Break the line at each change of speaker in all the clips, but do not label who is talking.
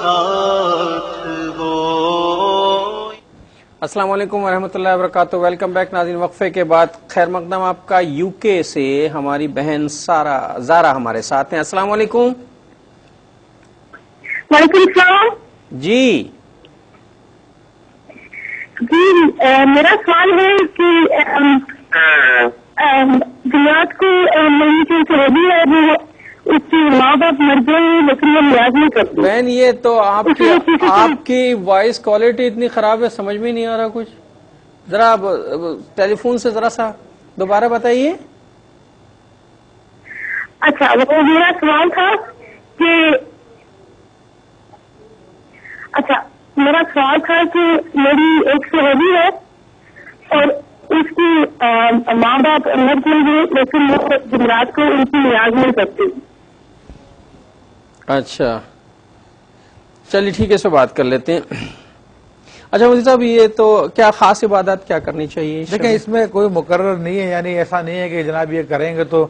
ساتھ ہو۔
السلام علیکم ورحمۃ اللہ وبرکاتہ۔ ویلکم بیک ناظرین، وقفے کے بعد خیر مقدم آپ کا یو کے سے ہماری بہن زارا ہمارے ساتھ ہیں۔ السلام علیکم۔
وعلیکم السلام
جی
جی، میرا سوال ہے کہ جماعت کو میری جو سہیلی ہے وہ اس کی ماں باپ مر گئے لیکن وہ نیاز نہیں کرتی۔
بہن یہ تو آپ کی وائس کوالٹی اتنی خراب ہے، سمجھ میں نہیں آ رہا کچھ، ذرا ٹیلی فون سے ذرا سا دوبارہ بتائیے۔
اچھا، وہ میرا سوال تھا کہ میری ایک سہیلی ہے اور اس کی ماں باپ مر گئے ہیں لیکن وہ جمعرات کو ان کی نیاز نہیں کرتی۔
اچھا چلیے ٹھیک ہے، اس پہ بات کر لیتے ہیں۔ اچھا مفتی صاحب، یہ تو کیا خاص عبادت کیا کرنی چاہیے؟
دیکھیں اس میں کوئی مقرر نہیں ہے، یعنی ایسا نہیں ہے کہ جناب یہ کریں گے تو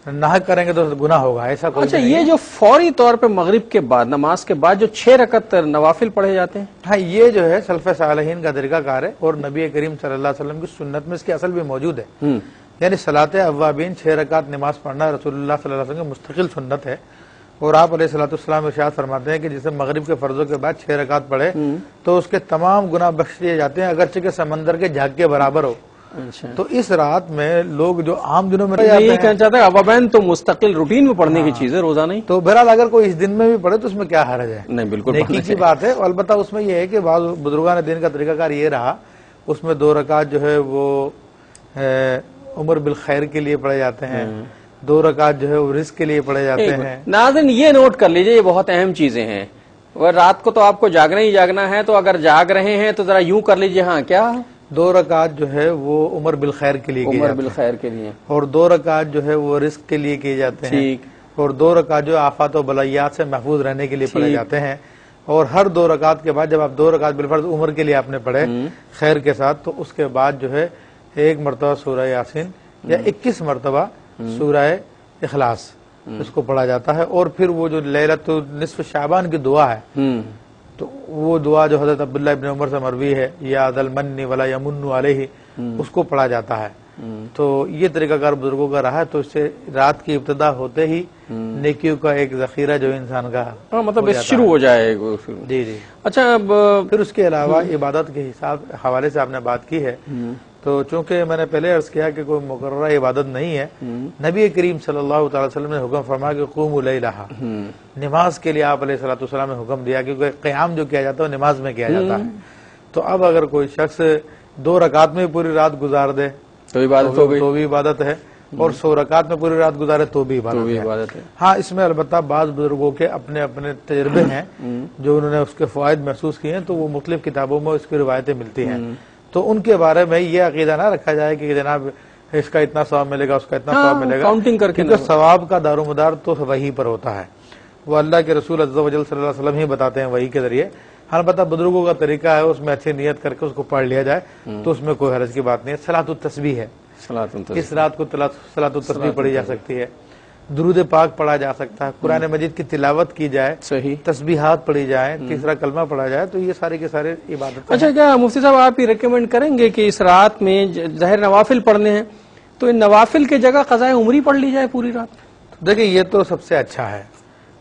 ناحق کریں گے تو گناہ ہوگا، ایسا کوئی
اچھا
نہیں
یہ
ہے۔
جو فوری طور پہ مغرب کے بعد نماز کے بعد جو 6 رکعت نوافل پڑھے جاتے ہیں،
ہاں یہ جو ہے سلف صالحین کا طریقہ کار ہے اور نبی کریم صلی اللہ علیہ وسلم کی سنت میں اس کی اصل بھی موجود ہے۔ یعنی صلاۃ اوابین 6 رکعت نماز پڑھنا رسول اللہ صلی اللہ علیہ وسلم کی مستقل سنت ہے، اور آپ علیہ الصلوۃ والسلام ارشاد فرماتے ہیں کہ جسے مغرب کے فرضوں کے بعد 6 رکعت پڑھے تو اس کے تمام گناہ بخش دیے جاتے ہیں اگرچہ کہ سمندر کے جھاگ کے برابر ہو۔ تو اس رات میں لوگ جو عام دنوں میں
یہ کہنا چاہتا ہے اوابین تو مستقل روٹین میں پڑھنے کی چیز ہے، روزہ نہیں۔
تو بہرحال اگر کوئی اس دن میں بھی پڑھے تو اس میں کیا حرج ہے؟
نہیں بالکل
نیکی کی بات ہے، اور البتہ اس میں یہ ہے کہ بعض بزرگان دین کا طریقہ کار یہ رہا، اس میں 2 رکعت جو ہے وہ عمر بالخیر کے لیے پڑھے جاتے ہیں، 2 رکعت جو ہے وہ رزق کے لیے پڑھے جاتے ہیں۔
ناظرین یہ نوٹ کر لیجئے، یہ بہت اہم چیزیں ہیں، اور رات کو تو آپ کو جاگنا ہی جاگنا ہے، تو اگر جاگ رہے ہیں تو ذرا یوں کر لیجئے، ہاں کیا
2 رکعت جو ہے وہ عمر بالخیر کے لیے
عمر بالخیر کے لیے،
اور 2 رکعت جو ہے وہ رزق کے لیے کیے جاتے ہیں، اور 2 رکعت جو آفات و بلائیات سے محفوظ رہنے کے لیے پڑھے جاتے ہیں۔ اور ہر 2 رکعت کے بعد جب آپ 2 رکعت بالفرض عمر کے لیے آپ نے پڑھے خیر کے ساتھ، تو اس کے بعد جو ہے 1 مرتبہ سورہ یاسین یا 21 مرتبہ سورہ اخلاص اس کو پڑھا جاتا ہے، اور پھر وہ جو لیلۃ نصف شعبان کی دعا ہے تو وہ دعا جو حضرت عبداللہ ابن عمر سے مروی ہے، یا ذا المن ولا یمن علیہ، اس کو پڑھا جاتا ہے۔ تو یہ طریقہ کار بزرگوں کا رہا ہے، تو اس سے رات کی ابتدا ہوتے ہی نیکیوں کا ایک ذخیرہ جو انسان کا
مطلب شروع ہو جائے گا۔
جی جی۔
اچھا
پھر اس کے علاوہ عبادت کے حوالے سے آپ نے بات کی ہے، تو چونکہ میں نے پہلے عرض کیا کہ کوئی مقررہ عبادت نہیں ہے، نبی کریم صلی اللہ تعالی وسلم نے حکم فرمایا کہ قوموا لیلہ، نماز کے لیے آپ علیہ الصلوۃ والسلام نے حکم دیا، کیونکہ قیام جو کیا جاتا ہے وہ نماز میں کیا جاتا ہے۔ تو اب اگر کوئی شخص 2 رکعت میں پوری رات گزار دے
تو عبادت ہو گئی،
تو بھی عبادت ہے، اور 100 رکعت میں پوری رات گزارے تو بھی عبادت ہے۔ ہاں اس میں البتہ بعض بزرگوں کے اپنے اپنے تجربے ہیں جو انہوں نے اس کے فوائد محسوس کیے ہیں، تو وہ مختلف کتابوں میں اس کی روایتیں ملتی ہیں، تو ان کے بارے میں یہ عقیدہ نہ رکھا جائے کہ جناب اس کا اتنا ثواب ملے گا، اس کا اتنا ثواب ملے گا،
کاؤنٹنگ کر کے،
کیونکہ ثواب کا دار و مدار تو وحی پر ہوتا ہے، وہ اللہ کے رسول عز و جل صلی اللہ علیہ وسلم ہی بتاتے ہیں وحی کے ذریعے۔ البتہ بزرگوں کا طریقہ ہے اس میں اچھی نیت کر کے اس کو پڑھ لیا جائے تو اس میں کوئی حرج کی بات نہیں ہے۔ صلاۃ التسبیح ہے، اس رات کو صلاۃ التسبیح پڑھی جا سکتی ہے، درود پاک پڑھا جا سکتا ہے، قرآن مجید کی تلاوت کی جائے،
صحیح
تسبیحات پڑھی جائیں، تیسرا کلمہ پڑھا جائے، تو یہ سارے کے سارے عبادت۔
اچھا کیا مفتی صاحب آپ یہ ریکمینڈ کریں گے کہ اس رات میں ظاہر نوافل پڑھنے ہیں تو ان نوافل کی جگہ قضاء عمری پڑھ لی جائے پوری رات؟
دیکھیں یہ تو سب سے اچھا ہے،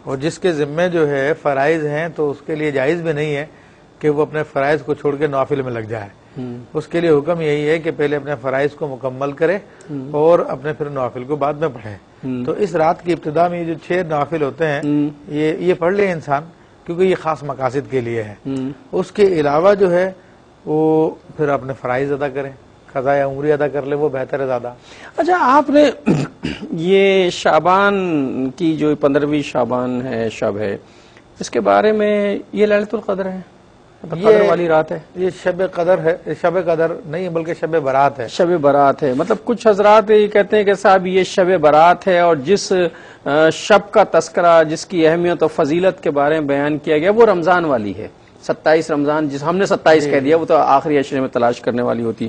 اور جس کے ذمے جو ہے فرائض ہیں تو اس کے لیے جائز بھی نہیں ہے کہ وہ اپنے فرائض کو چھوڑ کے نوافل میں لگ جائے۔ اس کے لیے حکم یہی ہے کہ پہلے اپنے فرائض کو مکمل کرے اور اپنے پھر نوافل کو بعد میں پڑھے۔ تو اس رات کی ابتدا میں یہ جو 6 نوافل ہوتے ہیں یہ پڑھ لے انسان، کیونکہ یہ خاص مقاصد کے لیے ہے۔ اس کے علاوہ جو ہے وہ پھر اپنے فرائض ادا کریں، قضاء عمری ادا کر لے، وہ بہتر ہے زیادہ۔ اچھا
آپ نے یہ شعبان کی جو 15ویں شعبان ہے شب ہے، اس کے بارے میں یہ لیلۃ القدر ہے، قدر والی رات ہے، یہ
شب قدر ہے، شب قدر نہیں بلکہ شب برات ہے۔
شب برات ہے، مطلب کچھ حضرات یہ کہتے ہیں کہ صاحب یہ شب برات ہے، اور جس شب کا تذکرہ، جس کی اہمیت اور فضیلت کے بارے میں بیان کیا گیا وہ رمضان والی ہے، 27 رمضان، جس ہم نے 27 کہہ دیا، وہ تو آخری عشرے میں تلاش کرنے والی ہوتی۔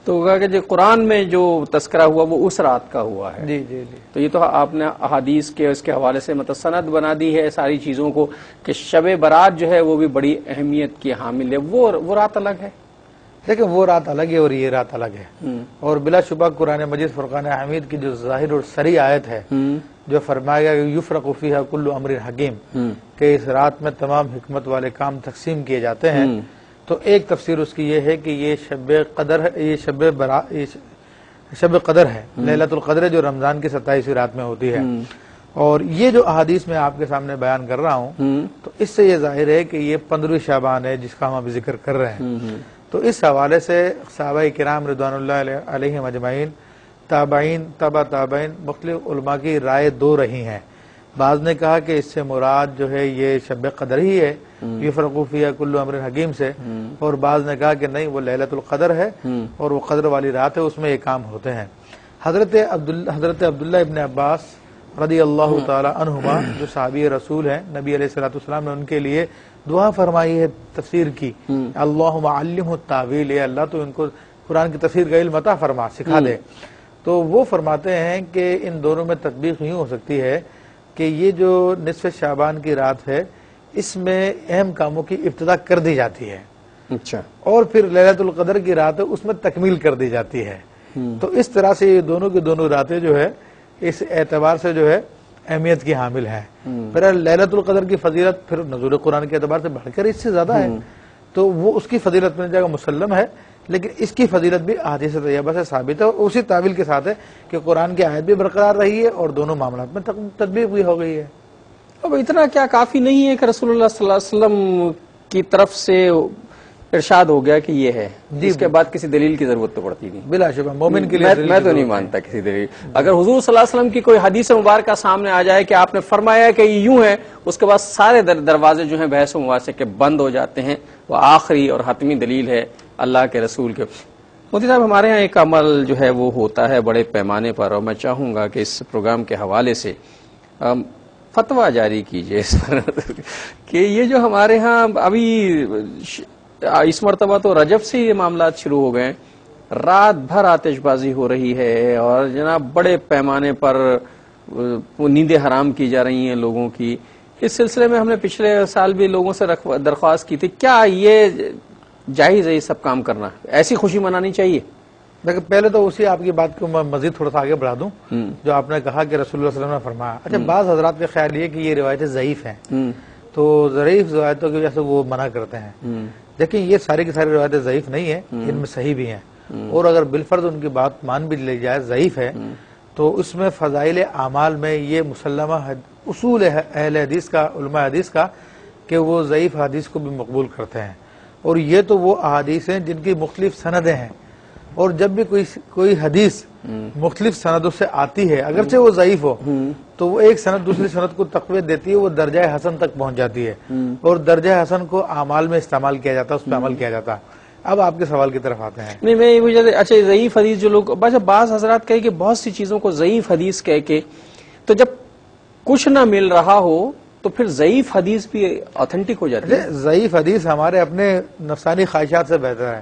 تو کہا کہ جو قرآن میں جو تذکرہ ہوا وہ اس رات کا ہوا ہے.
جی جی جی.
تو یہ تو آپ نے احادیث کے اس کے حوالے سے متسند بنا دی ہے ساری چیزوں کو کہ شب برات جو ہے وہ بھی بڑی اہمیت کی حامل ہے. وہ رات الگ ہے.
لیکن وہ رات الگ ہے اور یہ رات الگ ہے. اور بلا شبہ قرآن مجید فرقان حمید کی جو ظاہر اور صریح آیت ہے جو فرمایا گیا یفرق فیہا کل امر حکیم کہ اس رات میں تمام حکمت والے کام تقسیم کیے جاتے ہیں، تو ایک تفسیر اس کی یہ ہے کہ یہ شب قدر ہے، یہ شب قدر ہے، لیلۃ القدر جو رمضان کی 27ویں رات میں ہوتی ہے. اور یہ جو احادیث میں آپ کے سامنے بیان کر رہا ہوں تو اس سے یہ ظاہر ہے کہ یہ 15ویں شعبان ہے جس کا ہم ابھی ذکر کر رہے ہیں. تو اس حوالے سے صحابہ کرام رضوان اللہ علیہم اجمعین، تابعین، تبع تابعین، مختلف علماء کی رائے دو رہی ہیں. بعض نے کہا کہ اس سے مراد جو ہے یہ شب قدر ہی ہے، یفرق فیہا کل امر حکیم سے، اور بعض نے کہا کہ نہیں وہ لیلۃ القدر ہے اور وہ قدر والی رات ہے، اس میں یہ کام ہوتے ہیں. حضرت عبداللہ ابن عباس رضی اللہ تعالی عنہما جو صحابی رسول ہیں، نبی علیہ الصلوۃ والسلام نے ان کے لیے دعا فرمائی ہے تفسیر کی، اللہم علمہ التاویل، اے اللہ تو ان کو قرآن کی تفسیر کا علم عطا فرما، سکھا دے. تو وہ فرماتے ہیں کہ ان دونوں میں تطبیق یوں ہو سکتی ہے کہ یہ جو نصف شعبان کی رات ہے اس میں اہم کاموں کی ابتدا کر دی جاتی ہے،
اچھا،
اور پھر لیلۃ القدر کی رات ہے اس میں تکمیل کر دی جاتی ہے. تو اس طرح سے یہ دونوں کی دونوں راتیں جو ہے اس اعتبار سے جو ہے اہمیت کی حامل ہے. پھر لیلۃ القدر کی فضیلت پھر نزول قرآن کے اعتبار سے بڑھ کر اس سے زیادہ ہے، تو وہ اس کی فضیلت میں جگہ مسلم ہے، لیکن اس کی فضیلت بھی احادیث طیبہ سے ثابت ہے اور اسی تعویل کے ساتھ ہے کہ قرآن کی آیت بھی برقرار رہی ہے اور دونوں معاملات میں تطبیق بھی ہو گئی ہے.
اب اتنا کیا کافی نہیں ہے کہ رسول اللہ صلی اللہ علیہ وسلم کی طرف سے ارشاد ہو گیا کہ یہ ہے، اس کے بعد کسی دلیل کی ضرورت تو پڑتی نہیں؟
بلا شبہ مومن کے لیے
میں تو نہیں مانتا کسی دلیل. اگر حضور صلی اللہ علیہ وسلم کی کوئی حدیث مبارکہ سامنے آ جائے کہ آپ نے فرمایا کہ یہ یوں ہے، اس کے بعد سارے دروازے جو ہیں بحث و مباحثے کے بند ہو جاتے ہیں. وہ آخری اور حتمی دلیل ہے اللہ کے رسول کے. مودی صاحب، ہمارے ہاں ایک عمل جو ہے وہ ہوتا ہے بڑے پیمانے پر، اور میں چاہوں گا کہ اس پروگرام کے حوالے سے فتویٰ جاری کیجیے اس پر کہ یہ جو ہمارے ہاں ابھی اس مرتبہ تو رجب سے یہ معاملات شروع ہو گئے، رات بھر آتش بازی ہو رہی ہے اور جناب بڑے پیمانے پر نیندیں حرام کی جا رہی ہیں لوگوں کی. اس سلسلے میں ہم نے پچھلے سال بھی لوگوں سے درخواست کی تھی، کیا یہ جائز ہے یہ سب کام کرنا؟ ایسی خوشی منانی چاہیے؟
لیکن پہلے تو اسی آپ کی بات کو میں مزید تھوڑا سا آگے بڑھا دوں جو آپ نے کہا کہ رسول اللہ صلی اللہ علیہ وسلم نے فرمایا. اچھا، بعض حضرات کا خیال یہ کہ یہ روایتیں ضعیف ہیں، تو ضعیف روایتوں کی وجہ سے وہ منع کرتے ہیں. لیکن یہ ساری کی ساری روایتیں ضعیف نہیں ہیں، ان میں صحیح بھی ہیں، اور اگر بالفرض ان کی بات مان بھی لی جائے ضعیف ہے تو اس میں فضائل اعمال میں یہ مسلمہ اصول ہے اہل حدیث کا، علماء حدیث کا، کہ وہ ضعیف حدیث کو بھی مقبول کرتے ہیں. اور یہ تو وہ احادیث ہیں جن کی مختلف سندیں ہیں، اور جب بھی کوئی حدیث مختلف سندوں سے آتی ہے اگرچہ وہ ضعیف ہو تو وہ ایک سند دوسری سند کو تقویت دیتی ہے، وہ درجہ حسن تک پہنچ جاتی ہے، اور درجہ حسن کو اعمال میں استعمال کیا جاتا ہے، اس پہ عمل کیا جاتا ہے. اب آپ کے سوال کی طرف آتے ہیں.
نہیں، میں یہ وجہ اچھا ضعیف حدیث جو لوگ بعض حضرات کہے کہ بہت سی چیزوں کو ضعیف حدیث کہہ کے، تو جب کچھ نہ مل رہا ہو تو پھر ضعیف حدیث بھی اتھینٹک ہو جاتی ہے.
ضعیف حدیث ہمارے اپنے نفسانی خواہشات سے بہتر ہے،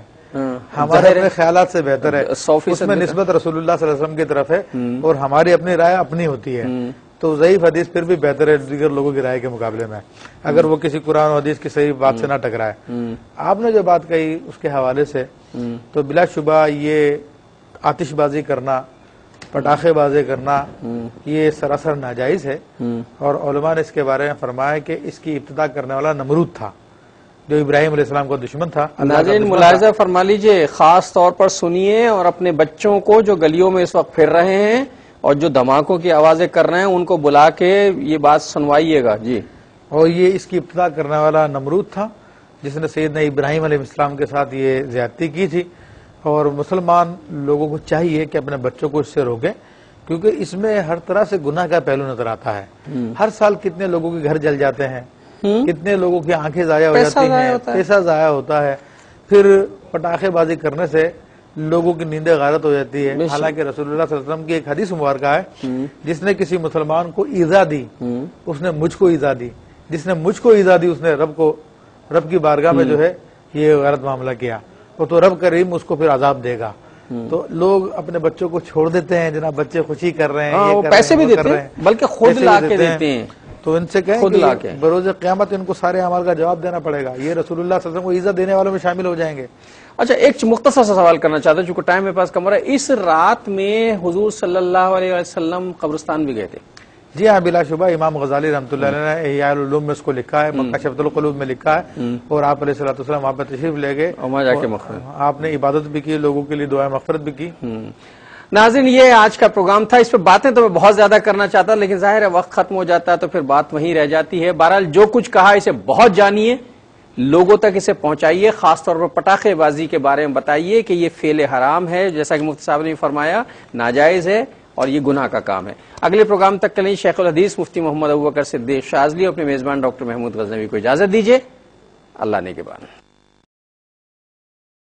ہمارے اپنے خیالات سے بہتر ہے، اس میں نسبت رسول اللہ صلی اللہ علیہ وسلم کی طرف ہے، اور ہماری اپنی رائے اپنی ہوتی ہے. تو ضعیف حدیث پھر بھی بہتر ہے دیگر لوگوں کی رائے کے مقابلے میں، اگر وہ کسی قرآن و حدیث کی صحیح بات سے نہ ٹکرائے. آپ نے جو بات کہی اس کے حوالے سے تو بلا شبہ یہ آتش بازی کرنا، پٹاخے بازی کرنا، یہ سراسر ناجائز ہے، اور علماء نے اس کے بارے میں فرمایا کہ اس کی ابتدا کرنے والا نمرود تھا جو ابراہیم علیہ السلام کا دشمن تھا.
ناظرین ملاحظہ فرما لیجئے، خاص طور پر سنیے، اور اپنے بچوں کو جو گلیوں میں اس وقت پھر رہے ہیں اور جو دھماکوں کی آوازیں کر رہے ہیں ان کو بلا کے یہ بات سنوائیے گا. جی.
اور یہ اس کی ابتدا کرنے والا نمرود تھا جس نے سیدنا ابراہیم علیہ السلام کے ساتھ یہ زیادتی کی تھی، اور مسلمان لوگوں کو چاہیے کہ اپنے بچوں کو اس سے روکیں، کیونکہ اس میں ہر طرح سے گناہ کا پہلو نظر آتا ہے. ہر سال کتنے لوگوں کے گھر جل جاتے ہیں، کتنے لوگوں کی آنکھیں ضائع ہو جاتی ہیں، پیسہ ضائع ہوتا ہے، پھر پٹاخے بازی کرنے سے لوگوں کی نیندیں غارت ہو جاتی ہے. حالانکہ رسول اللہ صلی اللہ علیہ وسلم کی ایک حدیث مبارکہ ہے، جس نے کسی مسلمان کو ایذا دی اس نے مجھ کو ایذا دی، جس نے مجھ کو ایذا دی اس نے رب کی بارگاہ میں جو ہے یہ غلط معاملہ کیا، وہ تو رب کریم اس کو پھر عذاب دے گا. تو لوگ اپنے بچوں کو چھوڑ دیتے ہیں، جناب بچے خوشی کر رہے ہیں،
وہ پیسے بھی دیتے ہیں بلکہ خود لا کے دیتے ہیں،
تو ان سے کہیں کہ بروز قیامت ان کو سارے اعمال کا جواب دینا پڑے گا، یہ رسول اللہ صلی اللہ علیہ وسلم کو عزت دینے والوں میں شامل ہو جائیں گے۔
اچھا، ایک مختصر سا سوال کرنا چاہتا ہوں چونکہ ٹائم میرے پاس کم ہو رہا ہے، اس رات میں حضور صلی اللہ علیہ وسلم قبرستان بھی گئے تھے؟
جی ہاں، بلا شبہ امام غزالی رحمۃ اللہ علیہ نے احیاء العلوم میں اس کو لکھا ہے، کشف القلوب میں لکھا ہے، اور آپ علیہ الصلوۃ والسلام وہاں پہ تشریف لے گئے، آپ نے عبادت بھی کی، لوگوں کے لیے دعائے مغفرت بھی کی۔
ناظرین، یہ آج کا پروگرام تھا، اس پہ باتیں تو میں بہت زیادہ کرنا چاہتا لیکن ظاہر ہے وقت ختم ہو جاتا ہے تو پھر بات وہیں رہ جاتی ہے۔ بہرحال جو کچھ کہا اسے بہت جانیے، لوگوں تک اسے پہنچائیے، خاص طور پر پٹاخے بازی کے بارے میں بتائیے کہ یہ فعل حرام ہے، جیسا کہ مفتی صاحب نے فرمایا ناجائز ہے اور یہ گناہ کا کام ہے۔ اگلے پروگرام تک کے لیے شیخ الحدیث مفتی محمد ابوبکر صدیق شاذلی اور اپنے میزبان ڈاکٹر محمود غزنوی کو اجازت دیجیے۔ اللہ نے کے بعد